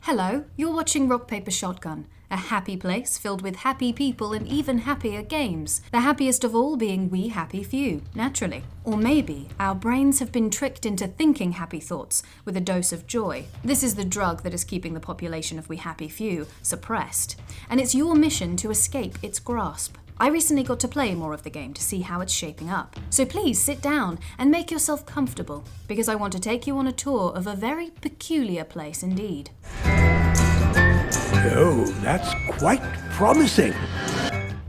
Hello, you're watching Rock Paper Shotgun, a happy place filled with happy people and even happier games. The happiest of all being we happy few, naturally. Or maybe our brains have been tricked into thinking happy thoughts with a dose of joy. This is the drug that is keeping the population of we happy few suppressed, and it's your mission to escape its grasp. I recently got to play more of the game to see how it's shaping up. So please sit down and make yourself comfortable, because I want to take you on a tour of a very peculiar place indeed. Oh, that's quite promising.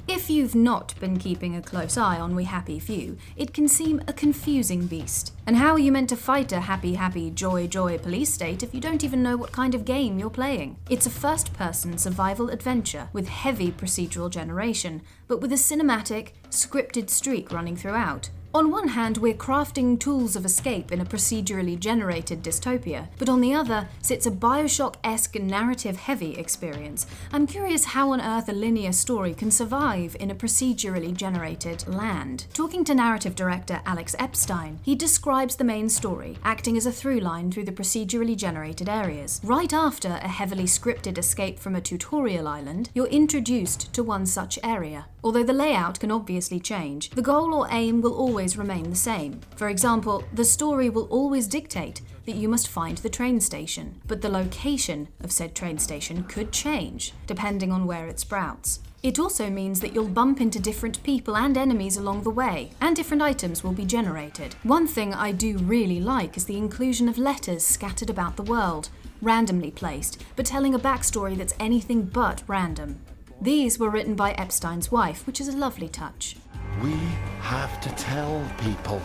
If you've not been keeping a close eye on We Happy Few, it can seem a confusing beast. And how are you meant to fight a happy, joy police state if you don't even know what kind of game you're playing? It's a first-person survival adventure with heavy procedural generation, but with a cinematic, scripted streak running throughout. On one hand, we're crafting tools of escape in a procedurally generated dystopia, but on the other sits a Bioshock-esque narrative-heavy experience. I'm curious how on earth a linear story can survive in a procedurally generated land. Talking to narrative director Alex Epstein, he describes the main story, acting as a through line through the procedurally generated areas. Right after a heavily scripted escape from a tutorial island, you're introduced to one such area. Although the layout can obviously change, the goal or aim will always remain the same. For example, the story will always dictate that you must find the train station, but the location of said train station could change, depending on where it sprouts. It also means that you'll bump into different people and enemies along the way, and different items will be generated. One thing I do really like is the inclusion of letters scattered about the world, randomly placed, but telling a backstory that's anything but random. These were written by Epstein's wife, which is a lovely touch. We have to tell people.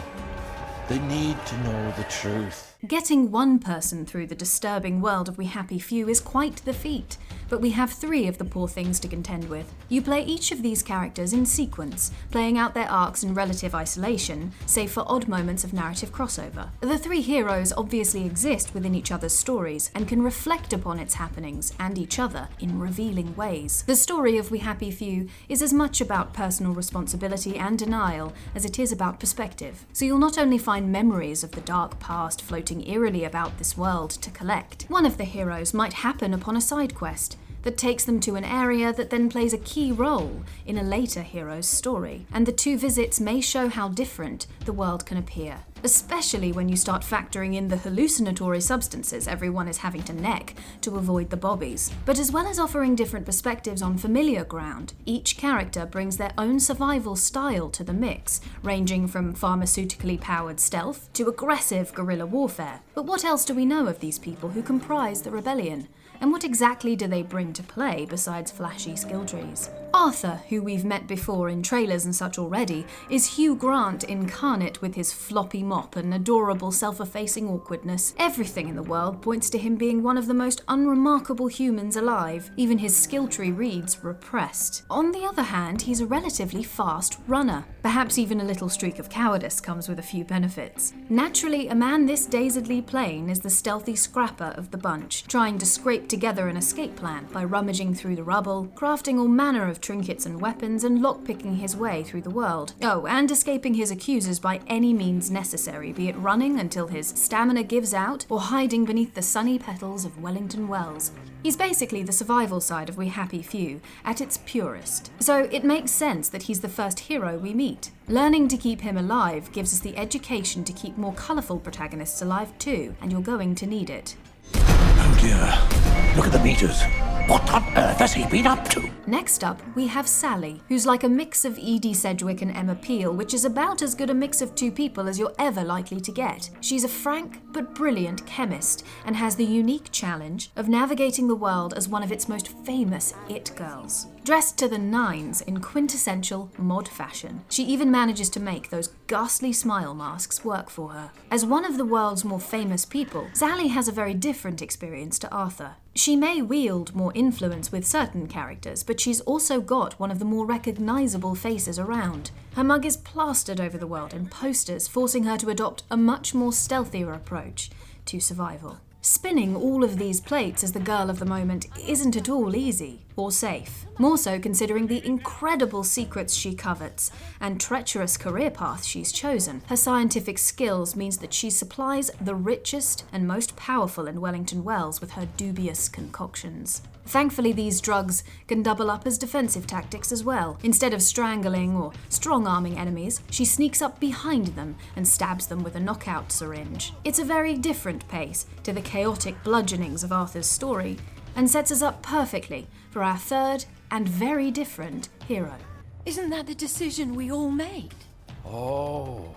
They need to know the truth. Getting one person through the disturbing world of We Happy Few is quite the feat, but we have three of the poor things to contend with. You play each of these characters in sequence, playing out their arcs in relative isolation, save for odd moments of narrative crossover. The three heroes obviously exist within each other's stories and can reflect upon its happenings and each other in revealing ways. The story of We Happy Few is as much about personal responsibility and denial as it is about perspective. So you'll not only find memories of the dark past floating eerily about this world to collect. One of the heroes might happen upon a side quest that takes them to an area that then plays a key role in a later hero's story, and the two visits may show how different the world can appear, especially when you start factoring in the hallucinatory substances everyone is having to neck to avoid the bobbies. But as well as offering different perspectives on familiar ground, each character brings their own survival style to the mix, ranging from pharmaceutically powered stealth to aggressive guerrilla warfare. But what else do we know of these people who comprise the rebellion? And what exactly do they bring to play besides flashy skill trees? Arthur, who we've met before in trailers and such already, is Hugh Grant incarnate with his floppy mop and adorable self-effacing awkwardness. Everything in the world points to him being one of the most unremarkable humans alive. Even his skill tree reads repressed. On the other hand, he's a relatively fast runner. Perhaps even a little streak of cowardice comes with a few benefits. Naturally, a man this dazedly plain is the stealthy scrapper of the bunch, trying to scrape together an escape plan by rummaging through the rubble, crafting all manner of trinkets and weapons, and lockpicking his way through the world. Oh, and escaping his accusers by any means necessary, be it running until his stamina gives out or hiding beneath the sunny petals of Wellington Wells. He's basically the survival side of We Happy Few at its purest. So it makes sense that he's the first hero we meet. Learning to keep him alive gives us the education to keep more colourful protagonists alive too, and you're going to need it. Oh dear, look at the meters. What on earth has he been up to? Next up, we have Sally, who's like a mix of Edie Sedgwick and Emma Peel, which is about as good a mix of two people as you're ever likely to get. She's a frank but brilliant chemist, and has the unique challenge of navigating the world as one of its most famous it girls. Dressed to the nines in quintessential mod fashion, she even manages to make those ghastly smile masks work for her. As one of the world's more famous people, Sally has a very different experience to Arthur. She may wield more influence with certain characters, but she's also got one of the more recognisable faces around. Her mug is plastered over the world in posters, forcing her to adopt a much more stealthier approach to survival. Spinning all of these plates as the girl of the moment isn't at all easy. or safe. More so considering the incredible secrets she covets and treacherous career path she's chosen. Her scientific skills means that she supplies the richest and most powerful in Wellington Wells with her dubious concoctions. Thankfully, these drugs can double up as defensive tactics as well. Instead of strangling or strong-arming enemies, she sneaks up behind them and stabs them with a knockout syringe. It's a very different pace to the chaotic bludgeonings of Arthur's story, and sets us up perfectly for our third and very different hero. Isn't that the decision we all made? Oh.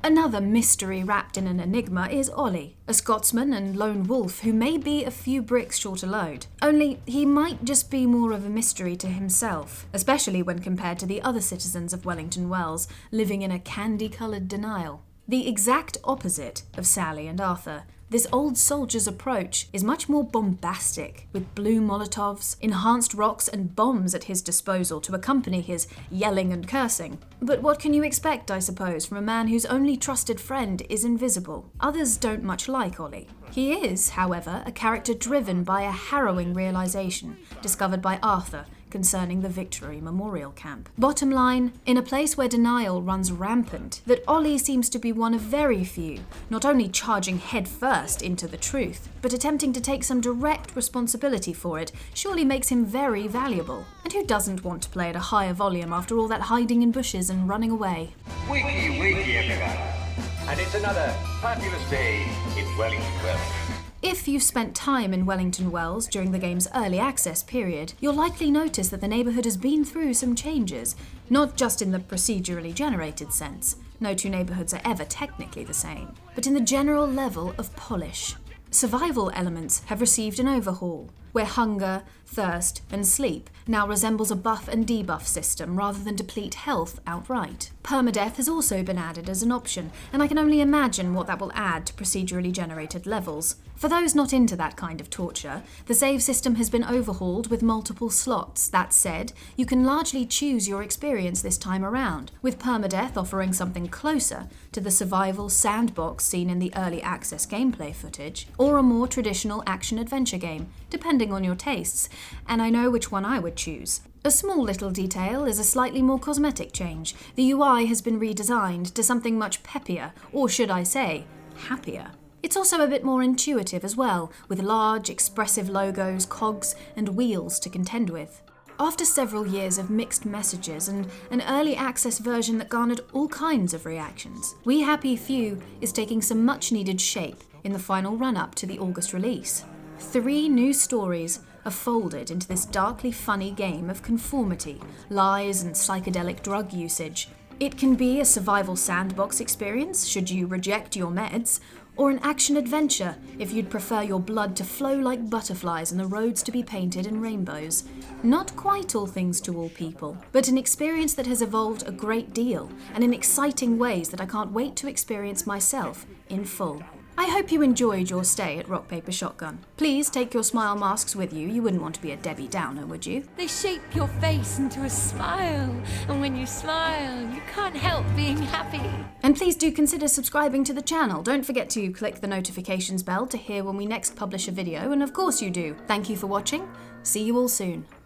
Another mystery wrapped in an enigma is Olly, a Scotsman and lone wolf who may be a few bricks short a load. Only he might just be more of a mystery to himself, especially when compared to the other citizens of Wellington Wells living in a candy-coloured denial. The exact opposite of Sally and Arthur, this old soldier's approach is much more bombastic, with blue Molotovs, enhanced rocks and bombs at his disposal to accompany his yelling and cursing. But what can you expect, I suppose, from a man whose only trusted friend is invisible? Others don't much like Olly. He is, however, a character driven by a harrowing realisation discovered by Arthur concerning the Victory Memorial Camp. Bottom line, in a place where denial runs rampant, that Olly seems to be one of very few, not only charging headfirst into the truth, but attempting to take some direct responsibility for it, surely makes him very valuable. And who doesn't want to play at a higher volume after all that hiding in bushes and running away? Wakey, wakey, everyone. And it's another fabulous day in Wellington Wells. If you've spent time in Wellington Wells during the game's early access period, you'll likely notice that the neighbourhood has been through some changes, not just in the procedurally generated sense. No two neighbourhoods are ever technically the same, but in the general level of polish. Survival elements have received an overhaul, where hunger, thirst, and sleep now resembles a buff and debuff system rather than deplete health outright. Permadeath has also been added as an option, and I can only imagine what that will add to procedurally generated levels. For those not into that kind of torture, the save system has been overhauled with multiple slots. That said, you can largely choose your experience this time around, with permadeath offering something closer to the survival sandbox seen in the early access gameplay footage, or a more traditional action-adventure game, depending on your tastes, and I know which one I would choose. A small little detail is a slightly more cosmetic change. The UI has been redesigned to something much peppier, or should I say, happier. It's also a bit more intuitive as well, with large, expressive logos, cogs, and wheels to contend with. After several years of mixed messages and an early access version that garnered all kinds of reactions, We Happy Few is taking some much-needed shape in the final run-up to the August release. 3 new stories are folded into this darkly funny game of conformity, lies, and psychedelic drug usage. It can be a survival sandbox experience, should you reject your meds, or an action-adventure if you'd prefer your blood to flow like butterflies and the roads to be painted in rainbows. Not quite all things to all people, but an experience that has evolved a great deal, and in exciting ways that I can't wait to experience myself in full. I hope you enjoyed your stay at Rock Paper Shotgun. Please take your smile masks with you. You wouldn't want to be a Debbie Downer, would you? They shape your face into a smile, and when you smile, you can't help being happy. And please do consider subscribing to the channel. Don't forget to click the notifications bell to hear when we next publish a video, and of course you do. Thank you for watching. See you all soon.